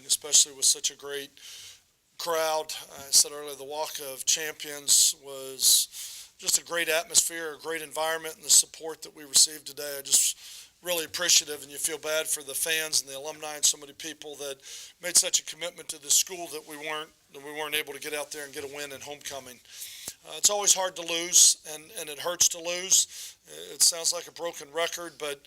especially with such a great crowd. I said earlier, the Walk of Champions was just a great atmosphere, a great environment, and the support that we received today. I just really appreciative, and you feel bad for the fans and the alumni and so many people that made such a commitment to the school that we weren't able to get out there and get a win in homecoming. It's always hard to lose, and it hurts to lose. It sounds like a broken record, but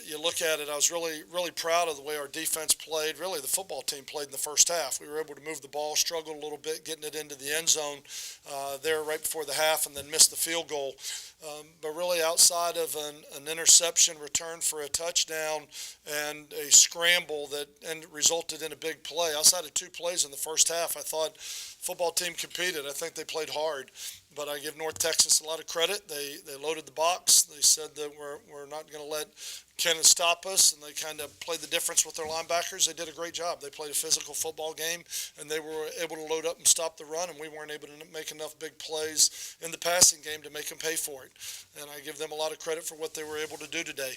you look at it, I was really proud of the way our defense played. Really, the football team played in the first half. We were able to move the ball, struggled a little bit, getting it into the end zone there right before the half, and then missed the field goal. But really, outside of an interception return for a touchdown and a scramble that resulted in a big play, outside of 2 plays in the first half, I thought the football team competed. I think they played hard. But I give North Texas a lot of credit. They loaded the box. They said that we're not going to let Kennan stop us, and they kind of played the difference with their linebackers. They did a great job. They played a physical football game, and they were able to load up and stop the run, and we weren't able to make enough big plays in the passing game to make them pay for it. And I give them a lot of credit for what they were able to do today.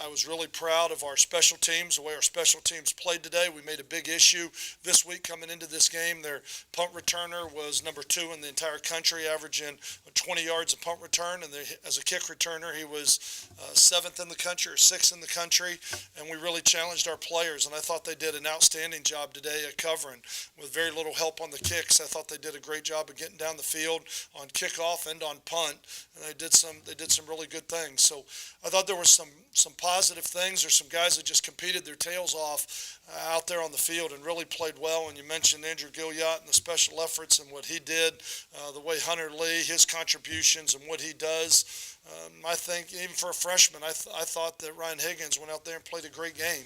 I was really proud of our special teams, the way our special teams played today. We made a big issue this week coming into this game. Their punt returner was number 2 in the entire country, averaging 20 yards a punt return, and as a kick returner, he was 7th in the country or 6th in the country, and we really challenged our players, and I thought they did an outstanding job today at covering with very little help on the kicks. I thought they did a great job of getting down the field on kickoff and on punt, and they did some really good things. So I thought there were some positive things. There's some guys that just competed their tails off out there on the field and really played well. And you mentioned Andrew Gilliott and the special efforts and what he did, the way Hunter Lee, his contributions and what he does. I think even for a freshman, I thought that Ryan Higgins went out there and played a great game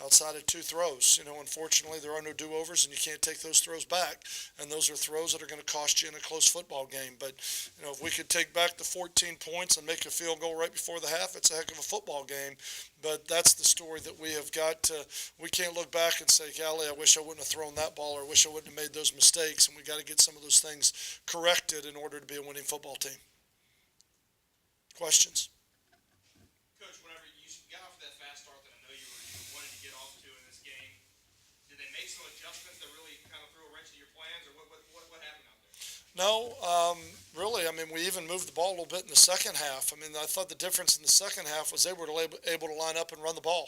outside of 2 throws. Unfortunately, there are no do-overs, and you can't take those throws back. And those are throws that are going to cost you in a close football game. But, if we could take back the 14 points and make a field goal right before the half, it's a heck of a football game. But that's the story that we have got to. We can't look back and say, golly, I wish I wouldn't have thrown that ball, or I wish I wouldn't have made those mistakes. And we got to get some of those things corrected in order to be a winning football team. Questions? Coach, whenever you got off that fast start that I know you were wanting to get off to in this game, did they make some adjustments that really kind of threw a wrench in your plans, or what happened out there? No, really. We even moved the ball a little bit in the second half. I thought the difference in the second half was they were able to line up and run the ball.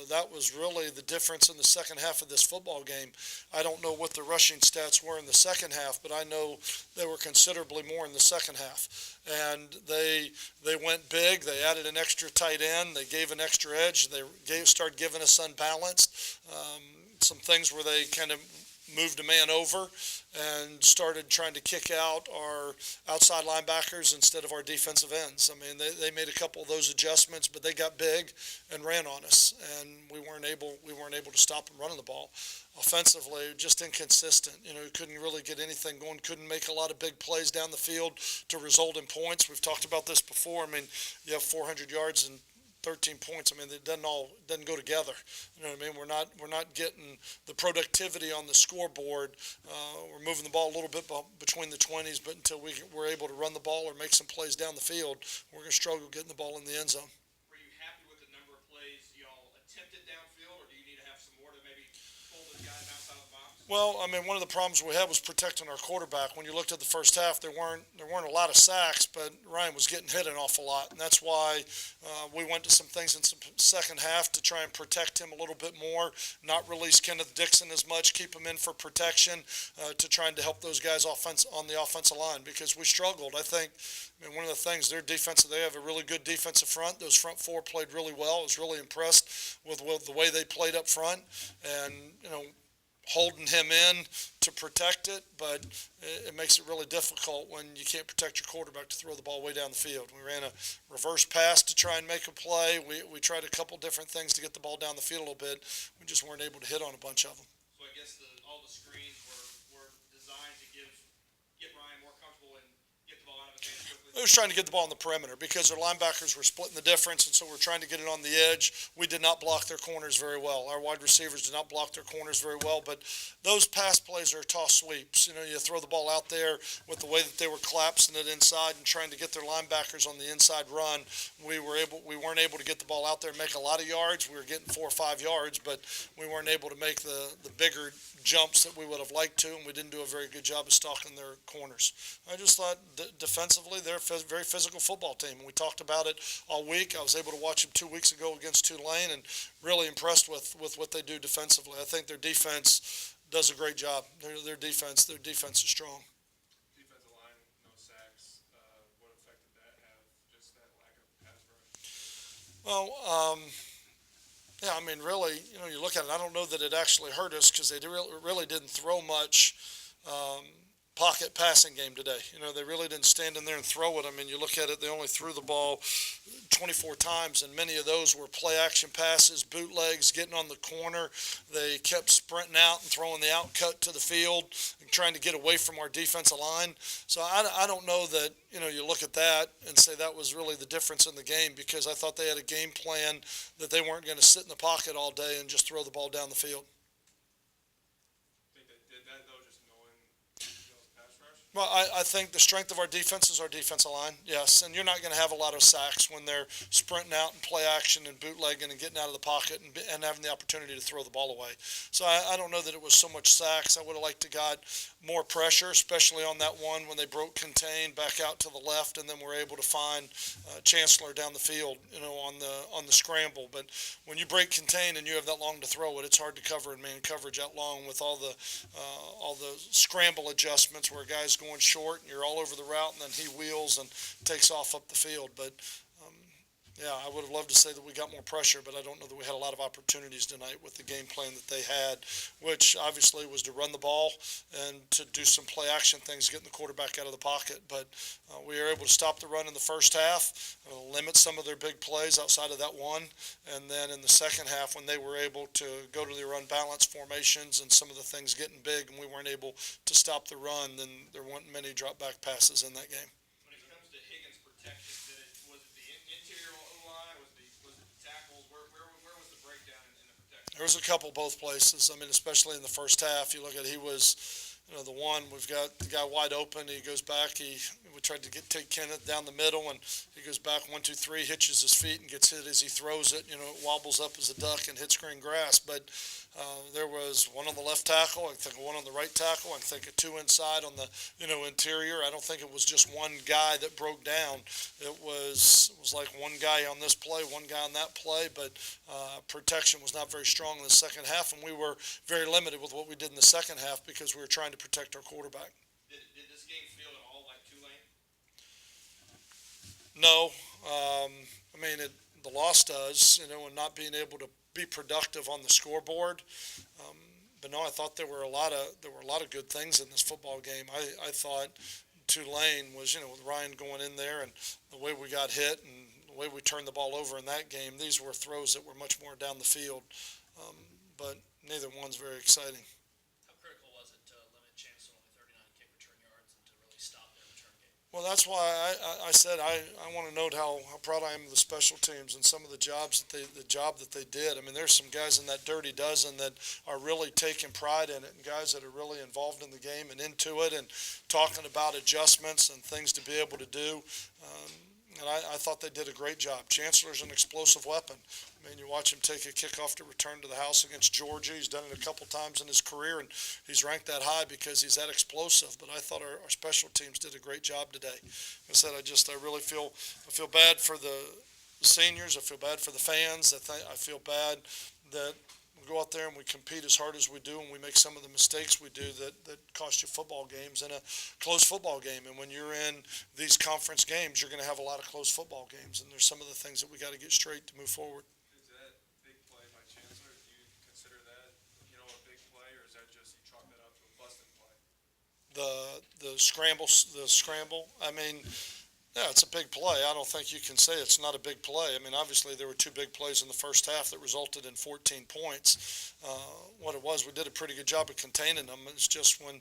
That was really the difference in the second half of this football game. I don't know what the rushing stats were in the second half, but I know they were considerably more in the second half. And they went big. They added an extra tight end. They gave an extra edge. They started giving us unbalanced. Some things where they kind of moved a man over and started trying to kick out our outside linebackers instead of our defensive ends. They made a couple of those adjustments, but they got big and ran on us, and we weren't able to stop them running the ball. Offensively, just inconsistent. Couldn't really get anything going. Couldn't make a lot of big plays down the field to result in points. We've talked about this before. You have 400 yards and 13 points. It doesn't go together. We're not getting the productivity on the scoreboard. We're moving the ball a little bit between the 20s, but until we're able to run the ball or make some plays down the field, we're going to struggle getting the ball in the end zone. Were you happy with the number of plays y'all attempted downfield, or do you need to have some more to maybe pull those guys outside the box? Well, one of the problems we had was protecting our quarterback. When you looked at the first half, there weren't a lot of sacks, but Ryan was getting hit an awful lot, and that's why we went to some things in some second half to try and protect him a little bit more, not release Kenneth Dixon as much, keep him in for protection, to trying to help those guys on the offensive line, because we struggled. I think one of the things, their defense, they have a really good defensive front. Those front 4 played really well. I was really impressed with the way they played up front, and holding him in to protect it, but it makes it really difficult when you can't protect your quarterback to throw the ball way down the field. We ran a reverse pass to try and make a play. We tried a couple different things to get the ball down the field a little bit. We just weren't able to hit on a bunch of them. So I guess all the screens were designed to get Ryan more comfortable and get the ball out of his hands quickly. It was trying to get the ball on the perimeter because their linebackers were splitting the difference, and so we're trying to get it on the edge. We did not block their corners very well. Our wide receivers did not block their corners very well, but those pass plays are toss sweeps. You know, you throw the ball out there with the way that they were collapsing it inside and trying to get their linebackers on the inside run. We weren't able to get the ball out there and make a lot of yards. We were getting 4 or 5 yards, but we weren't able to make the bigger jumps that we would have liked to, and we didn't do a very good job of stalking their corners. I just thought defensively they're a very physical football team, and we talked about it all week. I was able to watch them 2 weeks ago against Tulane and really impressed with what they do defensively. I think their defense does a great job. Their defense is strong. Defensive line, no sacks. What effect did that have? Just that lack of pass rush. Well, yeah, I mean, really, you know, you look at it, I don't know that it actually hurt us because they really didn't throw much pocket passing game today. You know, they really didn't stand in there and throw it. I mean, you look at it, they only threw the ball 24 times, and many of those were play-action passes, bootlegs, getting on the corner. They kept sprinting out and throwing the out-cut to the field and trying to get away from our defensive line. So I don't know that, you know, you look at that and say that was really the difference in the game, because I thought they had a game plan that they weren't going to sit in the pocket all day and just throw the ball down the field. Think they did that though, just knowing pass rush? Well, I think the strength of our defense is our defensive line, yes. And you're not going to have a lot of sacks when they're sprinting out and play action and bootlegging and getting out of the pocket and having the opportunity to throw the ball away. So I don't know that it was so much sacks. I would have liked to got more pressure, especially on that one when they broke contain back out to the left, and then were able to find Chancellor down the field, you know, on the scramble. But when you break contain and you have that long to throw it, it's hard to cover in man coverage out long with all the scramble adjustments where guys going short and you're all over the route, and then he wheels and takes off up the field. But yeah, I would have loved to say that we got more pressure, but I don't know that we had a lot of opportunities tonight with the game plan that they had, which obviously was to run the ball and to do some play action things, getting the quarterback out of the pocket. But we were able to stop the run in the first half, limit some of their big plays outside of that one. And then in the second half, when they were able to go to their unbalanced formations and some of the things getting big and we weren't able to stop the run, then there weren't many drop back passes in that game. When it comes to Higgins' protection, was it the interior O-line? Was it the tackles? Where was the breakdown in the protection? There was a couple both places. I mean, especially in the first half, you look at, he was, you know, the one, we've got the guy wide open. He goes back. We tried to take Kenneth down the middle, and he goes back 1, 2, 3, hitches his feet and gets hit as he throws it. You know, it wobbles up as a duck and hits green grass. But there was one on the left tackle. I think one on the right tackle. I think a 2 inside on the, you know, interior. I don't think it was just one guy that broke down. It was like one guy on this play, one guy on that play. But protection was not very strong in the second half, and we were very limited with what we did in the second half because we were trying to protect our quarterback. Did this game feel at all like Tulane? No. I mean, the loss does, you know, and not being able to be productive on the scoreboard. But no, I thought there were a lot of good things in this football game. I thought Tulane was, you know, with Ryan going in there and the way we got hit and the way we turned the ball over in that game, these were throws that were much more down the field. But neither one's very exciting. How critical was it to limit Chancellor only 39 kick return yards and to really stop their return game? Well, that's why I said I want to note how proud I am of the special teams and some of the job that they did. I mean, there's some guys in that dirty dozen that are really taking pride in it, and guys that are really involved in the game and into it and talking about adjustments and things to be able to do. And I thought they did a great job. Chancellor's an explosive weapon. I mean, you watch him take a kickoff to return to the house against Georgia. He's done it a couple times in his career, and he's ranked that high because he's that explosive. But I thought our special teams did a great job today. I said I really feel bad for the seniors. I feel bad for the fans. I feel bad that we go out there and we compete as hard as we do, and we make some of the mistakes we do that cost you football games in a close football game. And when you're in these conference games, you're going to have a lot of close football games, and there's some of the things that we got to get straight to move forward. Is that big play by Chancellor? Do you consider that, you know, a big play, or is that just you chalk that up to a busted play? The scramble. I mean, Yeah, it's a big play. I don't think you can say it's not a big play. I mean, obviously there were two big plays in the first half that resulted in 14 points. What it was, we did a pretty good job of containing them. It's just when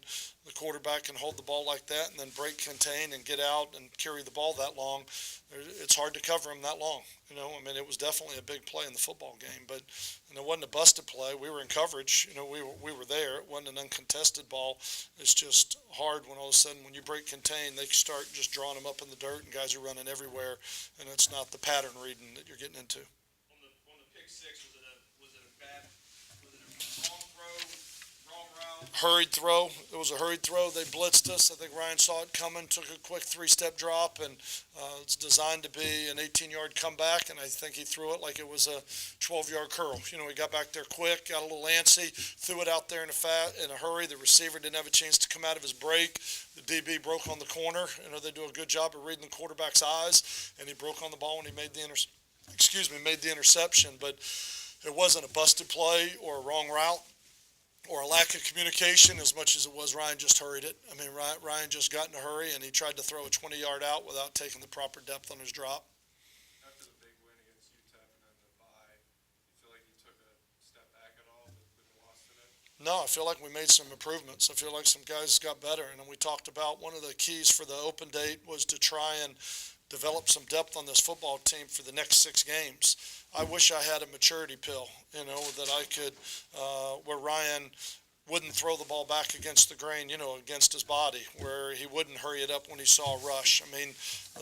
the quarterback can hold the ball like that and then break contain and get out and carry the ball that long, it's hard to cover him that long. You know, I mean, it was definitely a big play in the football game, but and it wasn't a busted play. We were in coverage. You know, we were there. It wasn't an uncontested ball. It's just hard when all of a sudden when you break contain, they start just drawing them up in the dirt and guys are running everywhere, and it's not the pattern reading that you're getting into. On the pick six, was it a bad, was it a wrong throw, wrong route? Hurried throw. It was a hurried throw. They blitzed us. I think Ryan saw it coming, took a quick 3-step drop, and it's designed to be an 18-yard comeback, and I think he threw it like it was a 12-yard curl. You know, he got back there quick, got a little antsy, threw it out there in a hurry. The receiver didn't have a chance to come out of his break. The DB broke on the corner. You know, they do a good job of reading the quarterback's eyes, and he broke on the ball when he made the interception, but it wasn't a busted play or a wrong route or a lack of communication as much as it was Ryan just hurried it. I mean, Ryan just got in a hurry, and he tried to throw a 20-yard out without taking the proper depth on his drop. After the big win against UTEP and then the bye, you feel like you took a step back at all with the loss today? No, I feel like we made some improvements. I feel like some guys got better. And we talked about one of the keys for the open date was to try and develop some depth on this football team for the next 6 games. I wish I had a maturity pill, you know, that I could, where Ryan wouldn't throw the ball back against the grain, you know, against his body, where he wouldn't hurry it up when he saw a rush. I mean,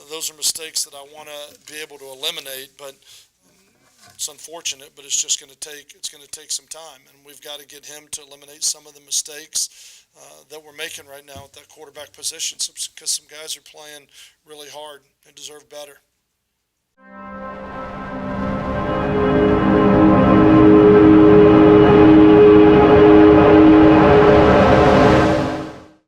those are mistakes that I want to be able to eliminate, but it's unfortunate, but it's just going to take some time, and we've got to get him to eliminate some of the mistakes that we're making right now at that quarterback position, because some guys are playing really hard and deserve better.